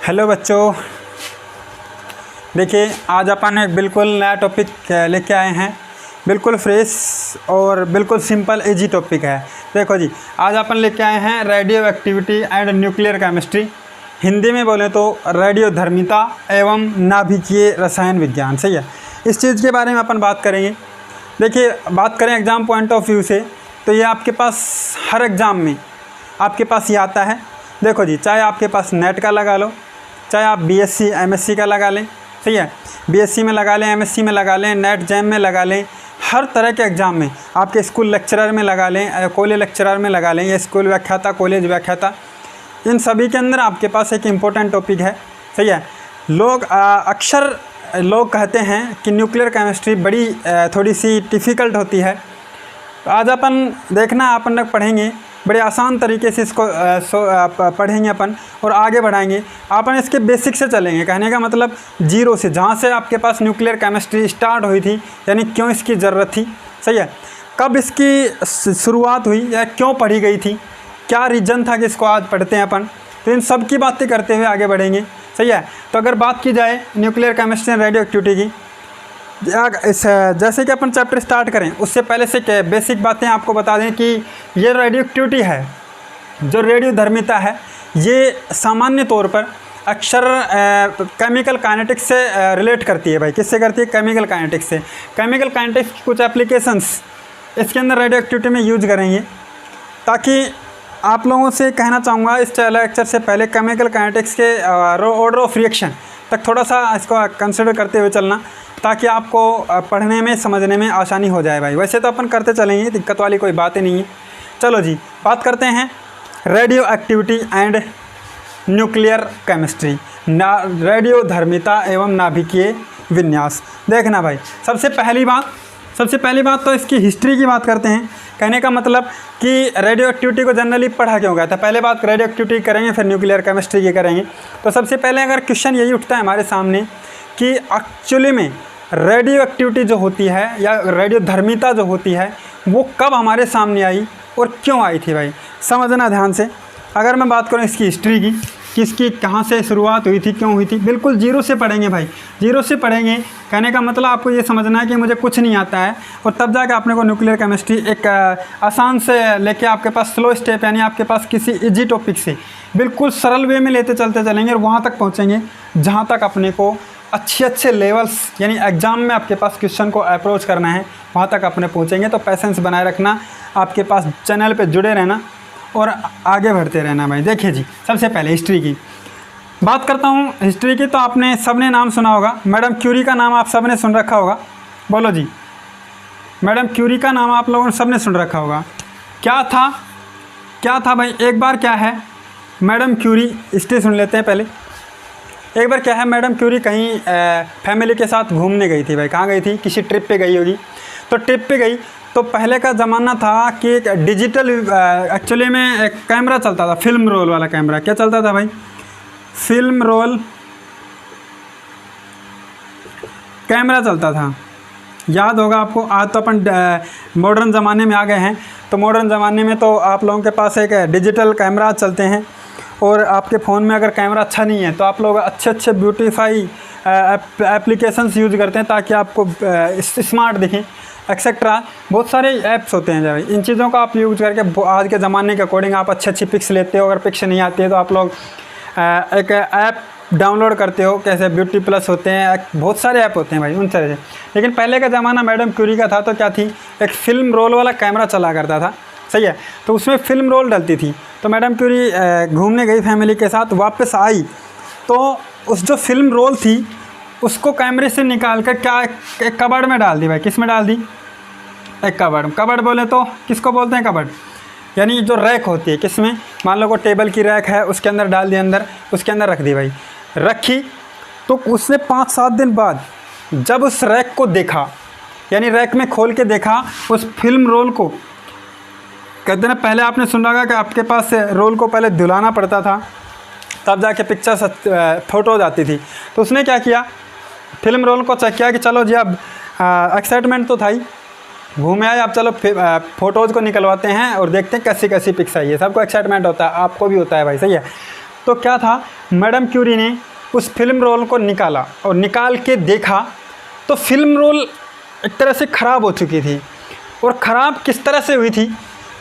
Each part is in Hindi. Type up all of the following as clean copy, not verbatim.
हेलो बच्चों, देखिए आज अपन एक बिल्कुल नया टॉपिक लेके आए हैं। बिल्कुल फ्रेश और बिल्कुल सिंपल इजी टॉपिक है। देखो जी, आज अपन लेके आए हैं radioactivity and nuclear chemistry. Hindi में बोले तो रेडियो धर्मिता एवं नाभिकीय रसायन विज्ञान। सही है, इस चीज़ के बारे में अपन बात करेंगे। देखिए, बात करें एग्ज़ाम पॉइंट ऑफ व्यू से तो ये आपके पास हर एग्ज़ाम में आपके पास ये आता है। देखो जी, चाहे आपके पास नेट का लगा लो, चाहे आप बीएससी एमएससी का लगा लें। सही है, बीएससी में लगा लें, एमएससी में लगा लें, नेट जैम में लगा लें, हर तरह के एग्ज़ाम में आपके स्कूल लेक्चरर में लगा लें, कॉलेज लेक्चरर में लगा लें, या स्कूल व्याख्याता, कॉलेज व्याख्याता, इन सभी के अंदर आपके पास एक इम्पोर्टेंट टॉपिक है। सही है, लोग अक्सर लोग कहते हैं कि न्यूक्लियर केमिस्ट्री बड़ी थोड़ी सी डिफ़िकल्ट होती है। तो आज अपन देखना, अपन पढ़ेंगे बड़े आसान तरीके से इसको पढ़ेंगे अपन और आगे बढ़ाएंगे। अपन इसके बेसिक से चलेंगे। कहने का मतलब जीरो से, जहाँ से आपके पास न्यूक्लियर केमिस्ट्री स्टार्ट हुई थी, यानी क्यों इसकी ज़रूरत थी। सही है, कब इसकी शुरुआत हुई या क्यों पढ़ी गई थी, क्या रीज़न था कि इसको आज पढ़ते हैं अपन। तो इन सब की बातें करते हुए आगे बढ़ेंगे। सही है, तो अगर बात की जाए nuclear chemistry and radio activity की, जैसे कि अपन चैप्टर स्टार्ट करें उससे पहले से बेसिक बातें आपको बता दें कि ये रेडियो एक्टिविटी है, जो रेडियो धर्मिता है, ये सामान्य तौर पर अक्सर केमिकल काइनेटिक्स से रिलेट करती है। भाई किससे करती है? केमिकल काइनेटिक्स से। केमिकल काइनेटिक्स की कुछ एप्लीकेशंस इसके अंदर रेडियो एक्टिविटी में यूज करेंगे। ताकि आप लोगों से कहना चाहूँगा इस लेक्चर से पहले केमिकल काइनेटिक्स के ऑर्डर ऑफ रिएक्शन तक थोड़ा सा इसको कंसिडर करते हुए चलना, ताकि आपको पढ़ने में समझने में आसानी हो जाए। भाई वैसे तो अपन करते चलेंगे, दिक्कत वाली कोई बात ही नहीं है। चलो जी, बात करते हैं radioactivity and nuclear chemistry, रेडियो धर्मिता एवं नाभिकीय विन्यास। देखना भाई, सबसे पहली बात तो इसकी हिस्ट्री की बात करते हैं। कहने का मतलब कि रेडियो एक्टिविटी को जनरली पढ़ा क्यों गया था। पहले बात रेडियो एक्टिविटी करेंगे, फिर न्यूक्लियर केमिस्ट्री की करेंगे। तो सबसे पहले अगर क्वेश्चन यही उठता है हमारे सामने कि एक्चुअली में रेडियो एक्टिविटी जो होती है या रेडियो धर्मिता जो होती है वो कब हमारे सामने आई और क्यों आई थी। भाई समझना ध्यान से। अगर मैं बात करूं इसकी हिस्ट्री की कि इसकी कहाँ से शुरुआत हुई थी, क्यों हुई थी, बिल्कुल जीरो से पढ़ेंगे भाई, जीरो से पढ़ेंगे। कहने का मतलब आपको ये समझना है कि मुझे कुछ नहीं आता है, और तब जाके आपने को न्यूक्लियर केमिस्ट्री एक आसान से लेके आपके पास स्लो स्टेप, यानी आपके पास किसी इजी टॉपिक से बिल्कुल सरल वे में लेते चलते चलेंगे और वहाँ तक पहुँचेंगे जहाँ तक अपने को अच्छे लेवल्स, यानी एग्ज़ाम में आपके पास क्वेश्चन को अप्रोच करना है, वहाँ तक अपने पहुँचेंगे। तो पैसेंस बनाए रखना, आपके पास चैनल पे जुड़े रहना और आगे बढ़ते रहना। भाई देखिए जी, सबसे पहले हिस्ट्री की बात करता हूँ। हिस्ट्री की तो आपने सबने नाम सुना होगा, मैडम क्यूरी का नाम आप सबने सुन रखा होगा। बोलो जी, मैडम क्यूरी का नाम आप लोगों ने सबने सुन रखा होगा। क्या था भाई, एक बार क्या है, मैडम क्यूरी, हिस्ट्री सुन लेते हैं पहले। एक बार क्या है, मैडम क्यूरी कहीं फैमिली के साथ घूमने गई थी। भाई कहाँ गई थी? किसी ट्रिप पे गई होगी। तो ट्रिप पे गई तो पहले का ज़माना था कि एक डिजिटल एक्चुअली में एक कैमरा चलता था, फिल्म रोल वाला कैमरा। क्या चलता था भाई? फिल्म रोल कैमरा चलता था, याद होगा आपको। आज तो अपन मॉडर्न ज़माने में आ गए हैं, तो मॉडर्न ज़माने में तो आप लोगों के पास एक डिजिटल कैमरा चलते हैं, और आपके फ़ोन में अगर कैमरा अच्छा नहीं है तो आप लोग अच्छे ब्यूटीफाई एप्लीकेशंस यूज़ करते हैं ताकि आपको स्मार्ट दिखें, एक्सेट्रा। बहुत सारे ऐप्स होते हैं भाई, इन चीज़ों का आप यूज़ करके आज के ज़माने के अकॉर्डिंग आप अच्छी पिक्स लेते हो। अगर पिक्स नहीं आती है तो आप लोग एक ऐप डाउनलोड करते हो, कैसे ब्यूटी प्लस होते हैं, बहुत सारे ऐप होते हैं भाई, उन तरह से। लेकिन पहले का ज़माना मैडम क्यूरी का था, तो क्या थी, एक फ़िल्म रोल वाला कैमरा चला करता था। सही है, तो उसमें फ़िल्म रोल डलती थी। तो मैडम क्यूरी घूमने गई फैमिली के साथ, वापस आई तो उस जो फिल्म रोल थी उसको कैमरे से निकाल कर क्या एक कबर्ड में डाल दी। भाई किस में डाल दी? एक कबर्ड बोले तो किसको बोलते हैं? कबर्ड, यानी जो रैक होती है, किस में, मान लो को टेबल की रैक है, उसके अंदर डाल दी, अंदर उसके अंदर रख दी। भाई रखी तो उसने 5-7 दिन बाद जब उस रैक को देखा, यानी रैक में खोल के देखा उस फिल्म रोल को, कहते ना पहले आपने सुना होगा कि आपके पास रोल को पहले धुलाना पड़ता था तब जाके पिक्चर फ़ोटोज आती थी। तो उसने क्या किया, फिल्म रोल को चेक किया कि चलो जी अब एक्साइटमेंट तो था ही, घूमे आए। अब चलो फ़ोटोज़ को निकलवाते हैं और देखते हैं कैसी कैसी पिक्स आई है। सबको एक्साइटमेंट होता है, आपको भी होता है भाई, सही है। तो क्या था, मैडम क्यूरी ने उस फिल्म रोल को निकाला और निकाल के देखा तो फिल्म रोल एक तरह से ख़राब हो चुकी थी। और ख़राब किस तरह से हुई थी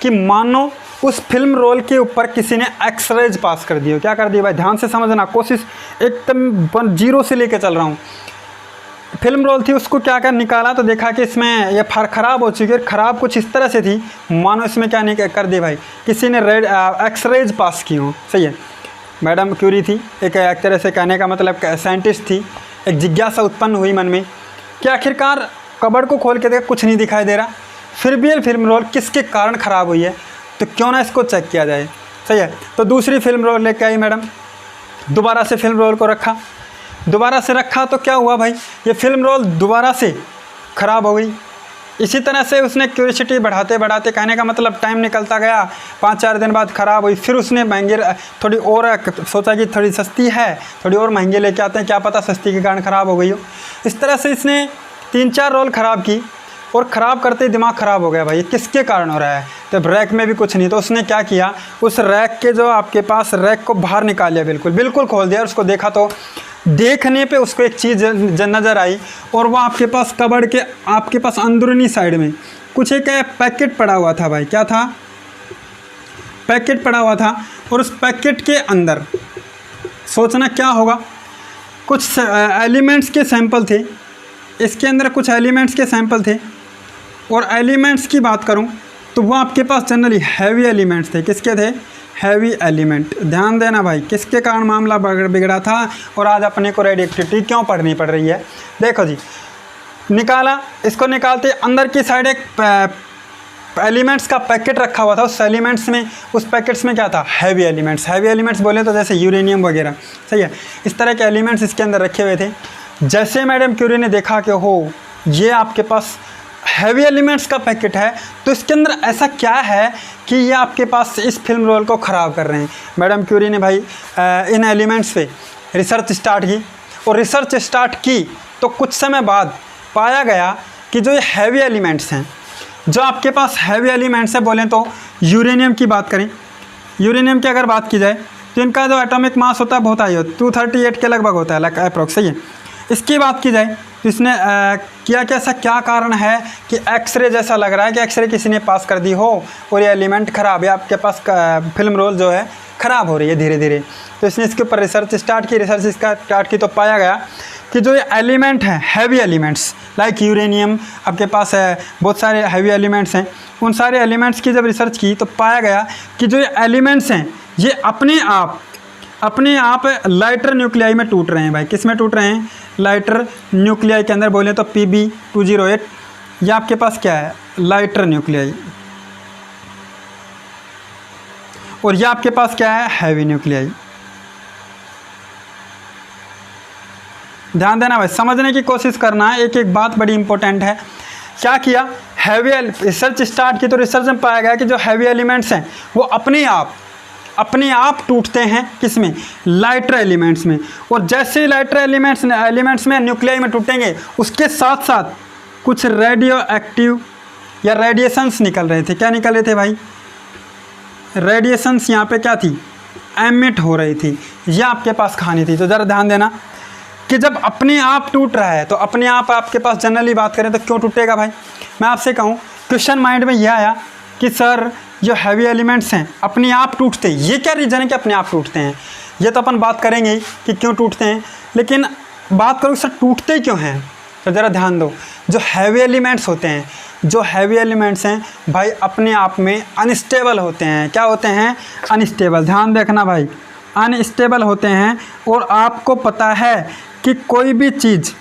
कि मानो उस फिल्म रोल के ऊपर किसी ने एक्सरेज पास कर दी हो। क्या कर दी भाई, ध्यान से समझना, कोशिश एकदम जीरो से लेके चल रहा हूँ। फिल्म रोल थी, उसको क्या कर निकाला तो देखा कि इसमें ये ख़राब हो चुकी है। ख़राब कुछ इस तरह से थी मानो इसमें क्या नहीं कर दी भाई, किसी ने एक्सरेज पास की हो, सही है। मैडम क्यूरी थी, एक तरह से कहने का मतलब साइंटिस्ट थी। एक जिज्ञासा उत्पन्न हुई मन में कि आखिरकार कबर्ड को खोल के देखा, कुछ नहीं दिखाई दे रहा, फिर भी ये फिल्म रोल किसके कारण ख़राब हुई है, तो क्यों ना इसको चेक किया जाए, सही है। तो दूसरी फिल्म रोल लेके आई मैडम, दोबारा से फिल्म रोल को रखा, दोबारा से रखा तो क्या हुआ भाई, ये फिल्म रोल दोबारा से ख़राब हो गई। इसी तरह से उसने क्यूरियोसिटी बढ़ाते बढ़ाते, कहने का मतलब टाइम निकलता गया, 5-4 दिन बाद ख़राब हुई। फिर उसने महंगे थोड़ी और सोचा कि थोड़ी सस्ती है, थोड़ी और महंगे लेके आते हैं, क्या पता सस्ती के कारण ख़राब हो गई हो। इस तरह से इसने 3-4 रोल ख़राब की और ख़राब करते ही दिमाग ख़राब हो गया भाई, ये किसके कारण हो रहा है। तो रैक में भी कुछ नहीं, तो उसने क्या किया, उस रैक के जो आपके पास रैक को बाहर निकाल लिया, बिल्कुल खोल दिया। उसको देखा तो देखने पे उसको एक चीज़ नज़र आई, और वो आपके पास कबर्ड के आपके पास अंदरूनी साइड में कुछ एक पैकेट पड़ा हुआ था भाई। क्या था, पैकेट पड़ा हुआ था, और उस पैकेट के अंदर सोचना क्या होगा, कुछ एलिमेंट्स के सैंपल थे। इसके अंदर कुछ एलिमेंट्स के सैंपल थे, और एलिमेंट्स की बात करूं तो वो आपके पास जनरली हैवी एलिमेंट्स थे। किसके थे, हैवी एलिमेंट। ध्यान देना भाई, किसके कारण मामला बिगड़ा था और आज अपने को रेडिएक्टिविटी क्यों पढ़नी पड़ रही है। देखो जी, निकाला, इसको निकालते अंदर की साइड एक एलिमेंट्स का पैकेट रखा हुआ था। उस एलिमेंट्स में, उस पैकेट्स में क्या था, हैवी एलिमेंट्स। हैवी एलिमेंट्स बोले तो जैसे यूरेनियम वगैरह, सही है, इस तरह के एलिमेंट्स इसके अंदर रखे हुए थे। जैसे मैडम क्यूरी ने देखा कि हो ये आपके पास हैवी एलिमेंट्स का पैकेट है, तो इसके अंदर ऐसा क्या है कि ये आपके पास इस फिल्म रोल को ख़राब कर रहे हैं। मैडम क्यूरी ने भाई इन एलिमेंट्स पे रिसर्च स्टार्ट की, और रिसर्च स्टार्ट की तो कुछ समय बाद पाया गया कि जो ये हैवी एलिमेंट्स हैं, जो आपके पास हैवी एलिमेंट्स हैं, बोलें तो यूरेनियम की बात करें, यूरेनियम की अगर बात की जाए तो इनका जो एटॉमिक मास होता है बहुत हाई होता है, 238 के लगभग होता है, लाइक अप्रॉक्स, सही है। इसकी बात की जाए तो इसने किया कि ऐसा क्या कारण है कि एक्सरे जैसा लग रहा है कि एक्सरे किसी ने पास कर दी हो और ये एलिमेंट ख़राब है, आपके पास फिल्म रोल जो है ख़राब हो रही है धीरे धीरे। तो इसने इसके ऊपर रिसर्च स्टार्ट की, रिसर्च इसका स्टार्ट की तो पाया गया कि जो ये एलिमेंट हैं, हैवी एलिमेंट्स लाइक यूरेनियम, आपके पास है बहुत सारे हैवी एलिमेंट्स हैं, उन सारे एलिमेंट्स की जब रिसर्च की तो पाया गया कि जो ये एलिमेंट्स हैं ये अपने आप लाइटर न्यूक्लियाई में टूट रहे हैं भाई। किस में टूट रहे हैं, लाइटर न्यूक्लियाई के अंदर बोले तो Pb208, ये आपके पास क्या है, लाइटर न्यूक्लियाई, और ये आपके पास क्या है, हैवी न्यूक्लियाई। ध्यान देना भाई, समझने की कोशिश करना है, एक एक बात बड़ी इंपॉर्टेंट है। क्या किया, हैवी रिसर्च स्टार्ट की तो रिसर्च में पाया गया कि जो हैवी एलिमेंट्स हैं वो अपने आप टूटते हैं, किसमें, लाइटर एलिमेंट्स में। और जैसे लाइटर एलिमेंट्स में न्यूक्लियाई में टूटेंगे, उसके साथ साथ कुछ रेडियो एक्टिव या रेडिएशंस निकल रहे थे। क्या निकल रहे थे भाई, रेडिएशंस यहाँ पे क्या थी, एमिट हो रही थी। यह आपके पास कहानी थी। तो ज़रा ध्यान देना कि जब अपने आप टूट रहा है तो अपने आप आपके पास जनरली बात करें तो क्यों टूटेगा भाई। मैं आपसे कहूँ, क्वेश्चन माइंड में यह आया कि सर जो हैवी एलिमेंट्स हैं अपने आप टूटते हैं, ये क्या रीज़न है कि अपने आप टूटते हैं। ये तो अपन बात करेंगे ही कि क्यों टूटते हैं, लेकिन बात करूँ सर टूटते क्यों हैं, तो ज़रा ध्यान दो। जो हैवी एलिमेंट्स होते हैं, जो हैवी एलिमेंट्स हैं भाई अपने आप में अनस्टेबल होते हैं। क्या होते हैं, अनस्टेबल। ध्यान देखना भाई, अनस्टेबल होते हैं। और आपको पता है कि कोई भी चीज़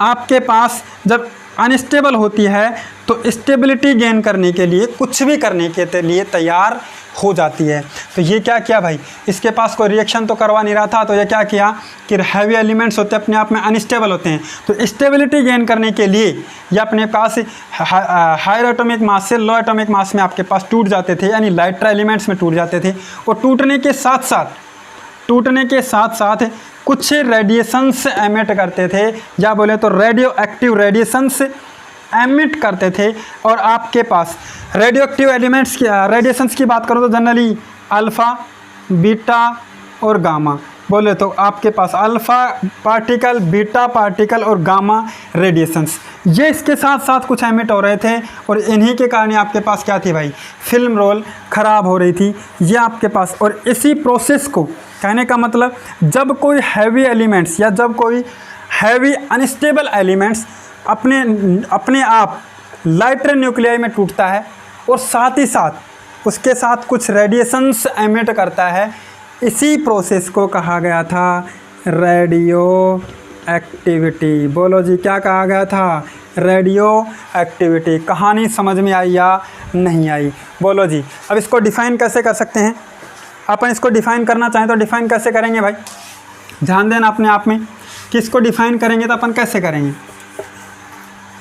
आपके पास जब अनस्टेबल होती है तो स्टेबिलिटी गेन करने के लिए कुछ भी करने के लिए तैयार हो जाती है। तो ये क्या किया भाई, इसके पास कोई रिएक्शन तो करवा नहीं रहा था, तो ये क्या किया कि हैवी एलिमेंट्स होते हैं अपने आप में अनस्टेबल होते हैं, तो स्टेबिलिटी गेन करने के लिए ये अपने पास हायर एटॉमिक मास से लो एटॉमिक मास में आपके पास टूट जाते थे, यानी लाइटर एलिमेंट्स में टूट जाते थे। और टूटने के साथ साथ कुछ रेडिएशंस एमिट करते थे, या बोले तो रेडियो एक्टिव रेडिएशंस एमिट करते थे। और आपके पास रेडियो एक्टिव एलिमेंट्स की रेडिएशंस की बात करो तो जनरली अल्फ़ा, बीटा और गामा। बोले तो आपके पास अल्फ़ा पार्टिकल, बीटा पार्टिकल और गामा रेडिएशंस, ये इसके साथ साथ कुछ एमिट हो रहे थे। और इन्हीं के कारण आपके पास क्या थी भाई, फिल्म रोल ख़राब हो रही थी ये आपके पास। और इसी प्रोसेस को कहने का मतलब, जब कोई हैवी एलिमेंट्स या जब कोई हैवी अनस्टेबल एलिमेंट्स अपने आप लाइटर न्यूक्लियाई में टूटता है और साथ ही साथ उसके साथ कुछ रेडिएशंस एमिट करता है, इसी प्रोसेस को कहा गया था रेडियो एक्टिविटी। बोलो जी क्या कहा गया था, रेडियो एक्टिविटी। कहानी समझ में आई या नहीं आई? बोलो जी। अब इसको डिफ़ाइन कैसे कर सकते हैं? अपन इसको डिफ़ाइन करना चाहें तो डिफ़ाइन कैसे करेंगे भाई? ध्यान देना अपने आप में कि इसको डिफ़ाइन करेंगे तो अपन कैसे करेंगे।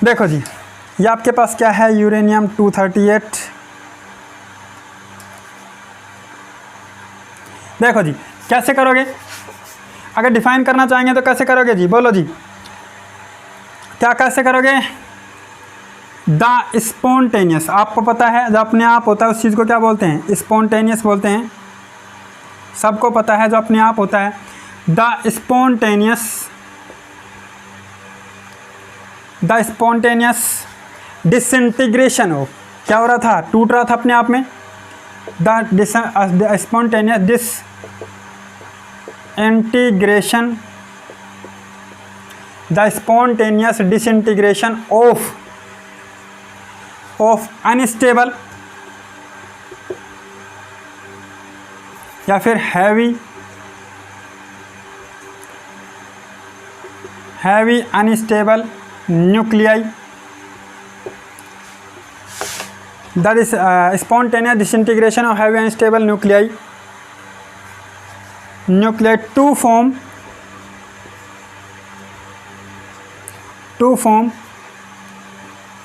देखो जी, ये आपके पास क्या है, यूरेनियम 238। देखो जी कैसे करोगे, अगर डिफ़ाइन करना चाहेंगे तो कैसे करोगे जी? बोलो जी क्या कैसे करोगे? द स्पॉन्टेनियस, आपको पता है जो अपने आप होता है उस चीज़ को क्या बोलते हैं? स्पॉन्टेनियस बोलते हैं। सबको पता है जो अपने आप होता है। द स्पॉन्टेनियस डिसइंटीग्रेशन हो, क्या हो रहा था? टूट रहा था अपने आप में। The spontaneous disintegration, the spontaneous disintegration of unstable या फिर heavy unstable nuclei, that is spontaneous disintegration of heavy unstable nuclei to form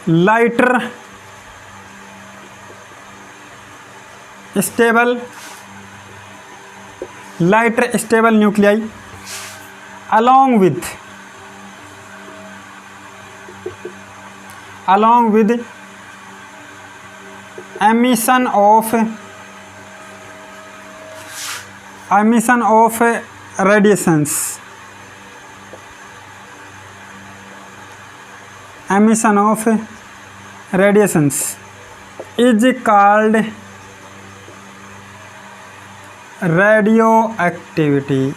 lighter stable nuclei along with emission of radiations, is called radioactivity,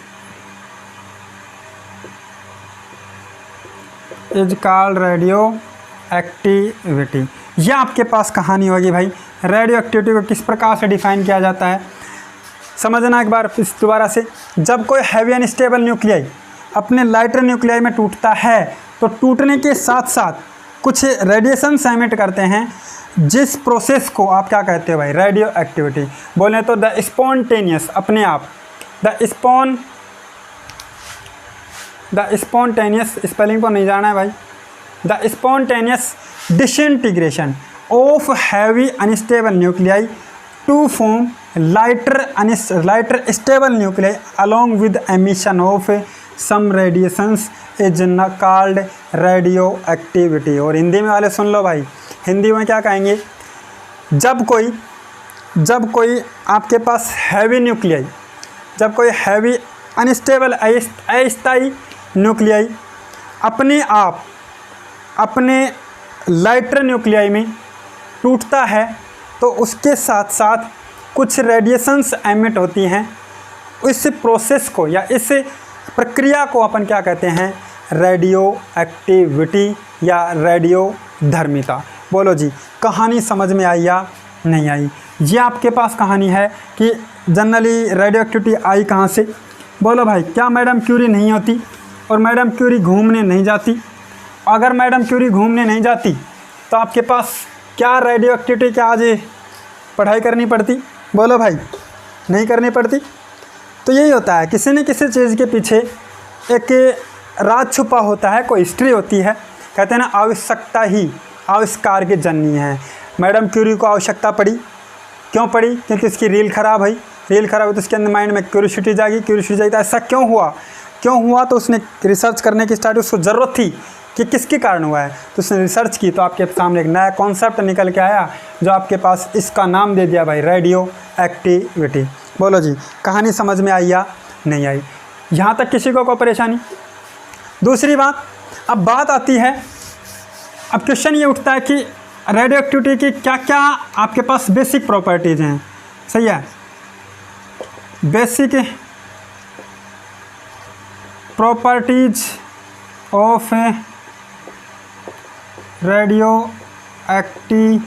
यह आपके पास कहानी होगी भाई। रेडियो एक्टिविटी को किस प्रकार से डिफ़ाइन किया जाता है समझना एक बार दोबारा से। जब कोई हैवी अनस्टेबल न्यूक्लियाई अपने लाइटर न्यूक्लियाई में टूटता है तो टूटने के साथ साथ कुछ रेडिएशंस एमिट करते हैं, जिस प्रोसेस को आप क्या कहते हो भाई? Radio activity. बोले तो द स्पॉन्टेनियस, अपने आप, द स्पॉन्टेनियस स्पेलिंग को नहीं जाना है भाई। The spontaneous disintegration of heavy unstable nuclei to form lighter stable nuclei along with emission of some radiations is called radioactivity। और हिंदी में वाले सुन लो भाई, हिंदी में क्या कहेंगे? जब कोई आपके पास हैवी न्यूक्लियाई, जब कोई हैवी अनस्टेबल अस्थायी न्यूक्लियाई अपने आप अपने लाइटर न्यूक्लियाई में टूटता है तो उसके साथ साथ कुछ रेडिएशंस एमिट होती हैं। इस प्रोसेस को या इस प्रक्रिया को अपन क्या कहते हैं? रेडियो एक्टिविटी या रेडियो धर्मिता। बोलो जी कहानी समझ में आई या नहीं आई? ये आपके पास कहानी है कि जनरली रेडियो एक्टिविटी आई कहाँ से। बोलो भाई, क्या मैडम क्यूरी नहीं होती और मैडम क्यूरी घूमने नहीं जाती? अगर मैडम क्यूरी घूमने नहीं जाती तो आपके पास क्या रेडियो एक्टिविटी क्या आज पढ़ाई करनी पड़ती? बोलो भाई, नहीं करनी पड़ती। तो यही होता है, किसी न किसी चीज़ के पीछे एक राज छुपा होता है, कोई हिस्ट्री होती है। कहते हैं ना, आवश्यकता ही आविष्कार की जननी है। मैडम क्यूरी को आवश्यकता पड़ी, क्यों पड़ी? क्योंकि उसकी रील ख़राब हुई। रील ख़राब हुई तो उसके अंदर माइंड में क्यूरियोसिटी जागी तो ऐसा क्यों हुआ? क्यों हुआ, तो उसने रिसर्च करने की स्टार्ट, उसको ज़रूरत थी कि किसके कारण हुआ है, तो उसने रिसर्च की, तो आपके सामने एक नया कॉन्सेप्ट निकल के आया जो आपके पास, इसका नाम दे दिया भाई रेडियो एक्टिविटी। बोलो जी, कहानी समझ में आई या नहीं आई? यहाँ तक किसी को कोई परेशानी? दूसरी बात, अब बात आती है, अब क्वेश्चन ये उठता है कि रेडियो एक्टिविटी की क्या क्या आपके पास बेसिक प्रॉपर्टीज़ हैं। सही है, basic properties of radio activity.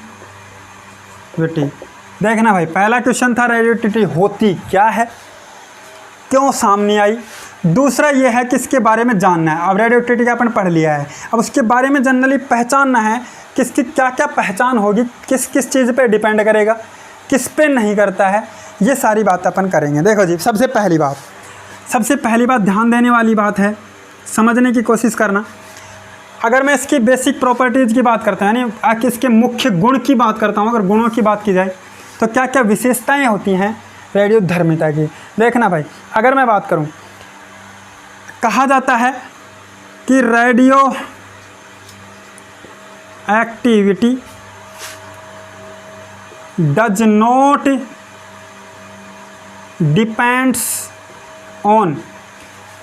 देखना भाई, पहला क्वेश्चन था रेडियो एक्टिविटी होती क्या है, क्यों सामने आई। दूसरा ये है कि इसके बारे में जानना है। अब रेडियो एक्टिविटी का अपन पढ़ लिया है, अब उसके बारे में जनरली पहचानना है, किसकी क्या क्या पहचान होगी, किस किस चीज़ पे डिपेंड करेगा, किस पे नहीं करता है, ये सारी बात अपन करेंगे। देखो जी, सबसे पहली बात ध्यान देने वाली बात है, समझने की कोशिश करना। अगर मैं इसकी बेसिक प्रॉपर्टीज़ की बात करता हूँ, यानी इसके मुख्य गुण की बात करता हूँ, अगर गुणों की बात की जाए तो क्या क्या विशेषताएं होती हैं रेडियो धर्मिता की। देखना भाई, अगर मैं बात करूँ, कहा जाता है कि radio activity does not depends on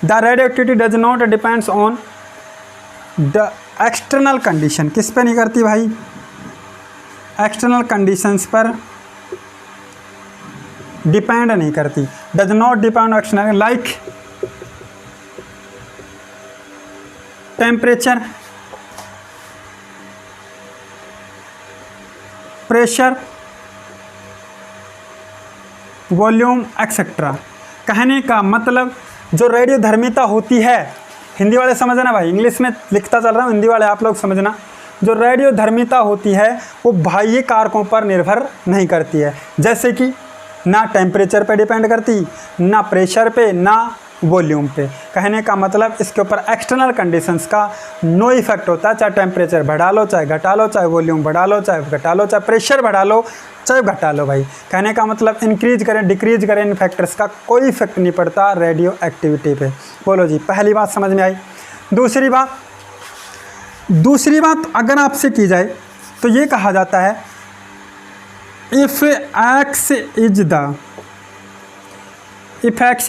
the radio activity does not depends on the external condition. किस पे नहीं करती भाई? एक्सटर्नल कंडीशंस पर डिपेंड नहीं करती। Does not depend external, like temperature, pressure, volume etcetera. कहने का मतलब जो रेडियो धर्मिता होती है, हिंदी वाले समझना भाई, इंग्लिश में लिखता चल रहा हूँ, हिंदी वाले आप लोग समझना, जो रेडियो धर्मिता होती है वो बाह्य कारकों पर निर्भर नहीं करती है। जैसे कि ना टेम्परेचर पे डिपेंड करती, ना प्रेशर पे, ना वॉल्यूम पे। कहने का मतलब इसके ऊपर एक्सटर्नल कंडीशंस का नो इफेक्ट होता है, चाहे टेम्परेचर बढ़ा लो, चाहे घटा लो, चाहे वॉल्यूम बढ़ा लो, चाहे घटा लो, चाहे प्रेशर बढ़ा लो, चाहे घटा लो भाई। कहने का मतलब इंक्रीज करें डिक्रीज करें, इन फैक्टर्स का कोई इफेक्ट नहीं पड़ता रेडियो एक्टिविटी पे। बोलो जी, पहली बात समझ में आई। दूसरी बात अगर आपसे की जाए तो ये कहा जाता है, if x is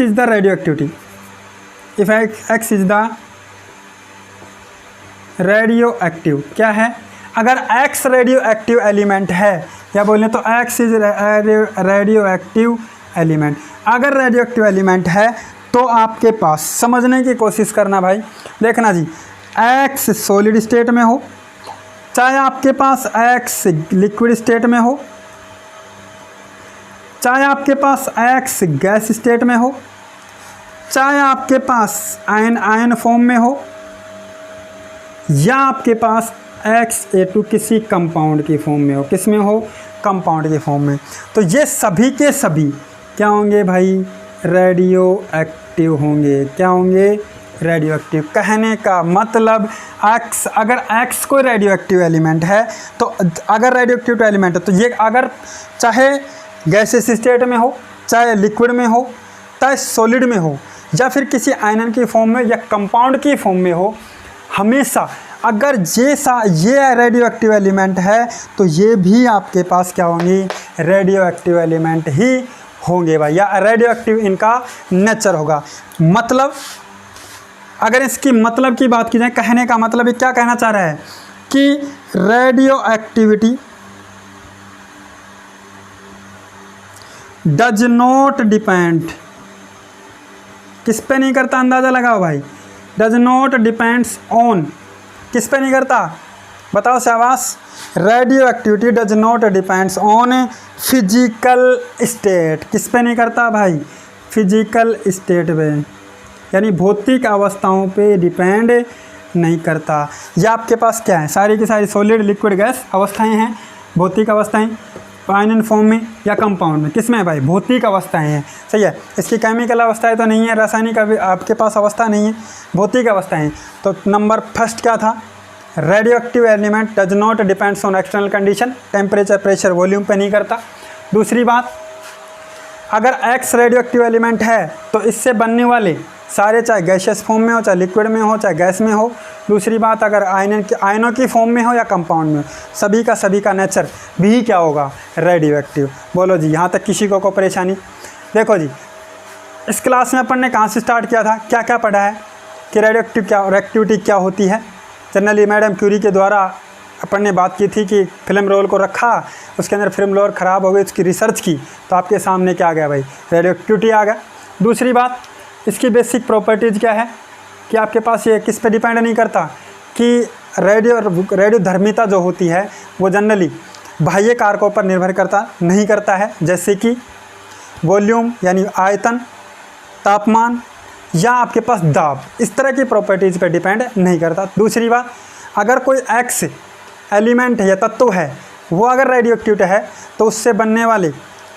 the radio activity, if x is the radio active, क्या है? अगर एक्स रेडियो एक्टिव एलिमेंट है, या बोलें तो x is radio active element. अगर रेडियो एक्टिव एलिमेंट है तो आपके पास समझने की कोशिश करना भाई। देखना जी, एक्स सॉलिड स्टेट में हो, चाहे आपके पास एक्स लिक्विड स्टेट में हो, चाहे आपके पास एक्स गैस स्टेट में हो, चाहे आपके पास आयन फॉर्म में हो, या आपके पास XA2 किसी कंपाउंड की फॉर्म में हो। किस में हो? कंपाउंड की फॉर्म में। तो ये सभी के सभी क्या होंगे भाई? रेडियो एक्टिव होंगे। क्या होंगे? Radio active. कहने का मतलब एक्स, अगर एक्स कोई रेडियो एक्टिव एलिमेंट है, तो अगर रेडियो एक्टिव एलिमेंट है तो ये अगर चाहे गैसेस स्टेट में हो, चाहे लिक्विड में हो, चाहे सॉलिड में हो, या फिर किसी आयन की फॉर्म में या कंपाउंड की फॉर्म में हो, हमेशा अगर ये रेडियो एक्टिव एलिमेंट है तो ये भी आपके पास क्या होंगी? रेडियो एक्टिव एलिमेंट ही होंगे भाई, या रेडियो एक्टिव इनका नेचर होगा। मतलब अगर इसकी मतलब की बात की जाए, कहने का मतलब ये क्या कहना चाह रहा है कि radio activity does not depend, किस पे नहीं करता? अंदाज़ा लगाओ भाई। डज नॉट डिपेंड्स ऑन, किस पे नहीं करता? बताओ शाबाश। Radio activity does not depends on physical state, किस पे नहीं करता भाई? फिजिकल स्टेट पे, यानी भौतिक अवस्थाओं पे डिपेंड नहीं करता। या आपके पास क्या है? सारी की सारी सॉलिड लिक्विड गैस अवस्थाएं हैं, भौतिक अवस्थाएं, आयन फॉर्म में या कंपाउंड में। किस में है भाई? भौतिक अवस्थाएं हैं। सही है। इसकी केमिकल अवस्थाएं तो नहीं है, रासायनिक आपके पास अवस्था नहीं है, भौतिक अवस्थाएं। तो नंबर फर्स्ट क्या था? Radio active element does not depends on external condition, temperature, pressure, volume पे नहीं करता। दूसरी बात, अगर एक्स रेडियो एक्टिव एलिमेंट है तो इससे बनने वाले सारे, चाहे गैसियस फॉर्म में हो, चाहे लिक्विड में हो, चाहे गैस में हो। दूसरी बात, अगर आयनों की फॉर्म में हो या कंपाउंड में हो, सभी का नेचर भी क्या होगा, रेडियो एक्टिव। बोलो जी, यहाँ तक किसी को परेशानी? देखो जी, इस क्लास में अपन ने कहाँ से स्टार्ट किया था, क्या क्या पढ़ा है कि रेडियोएक्टिविटी क्या होती है। जनरली मैडम क्यूरी के द्वारा अपन ने बात की थी कि फिल्म रोल को रखा, उसके अंदर फिल्म रोल ख़राब हो गई, उसकी रिसर्च की, तो आपके सामने क्या आ गया भाई, रेडियोएक्टिविटी आ गया। दूसरी बात, इसकी बेसिक प्रॉपर्टीज़ क्या है कि आपके पास ये किस पे डिपेंड नहीं करता कि रेडियो धर्मिता जो होती है वो जनरली बाह्य कारकों पर निर्भर नहीं करता है, जैसे कि वॉल्यूम यानी आयतन, तापमान या आपके पास दाब, इस तरह की प्रॉपर्टीज़ पे डिपेंड नहीं करता। दूसरी बात, अगर कोई एक्स एलिमेंट या तत्व है वो अगर रेडियोएक्टिव है तो उससे बनने वाले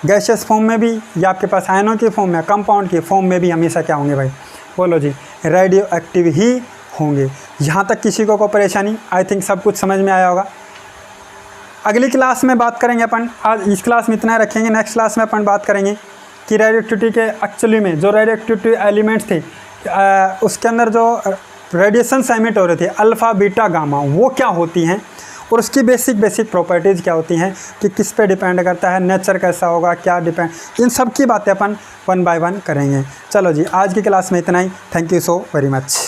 गैसियस फॉर्म में भी या आपके पास आयनों की फॉर्म में, कंपाउंड की फॉर्म में भी हमेशा क्या होंगे भाई, बोलो जी, रेडियोएक्टिव ही होंगे। यहाँ तक किसी को परेशानी? आई थिंक सब कुछ समझ में आया होगा। अगली क्लास में बात करेंगे अपन, आज इस क्लास में इतना रखेंगे, नेक्स्ट क्लास में अपन बात करेंगे कि रेडियोएक्टिविटी के एक्चुअली में जो रेडियोएक्टिव एलिमेंट्स थे उसके अंदर जो रेडिएशन एमिट हो रहे थे, अल्फ़ा बीटा गामा, वो क्या होती हैं और उसकी बेसिक प्रॉपर्टीज़ क्या होती हैं कि किस पे डिपेंड करता है, नेचर कैसा होगा, क्या डिपेंड, इन सब की बातें अपन 1 बाय 1 करेंगे। चलो जी, आज की क्लास में इतना ही। Thank you so very much.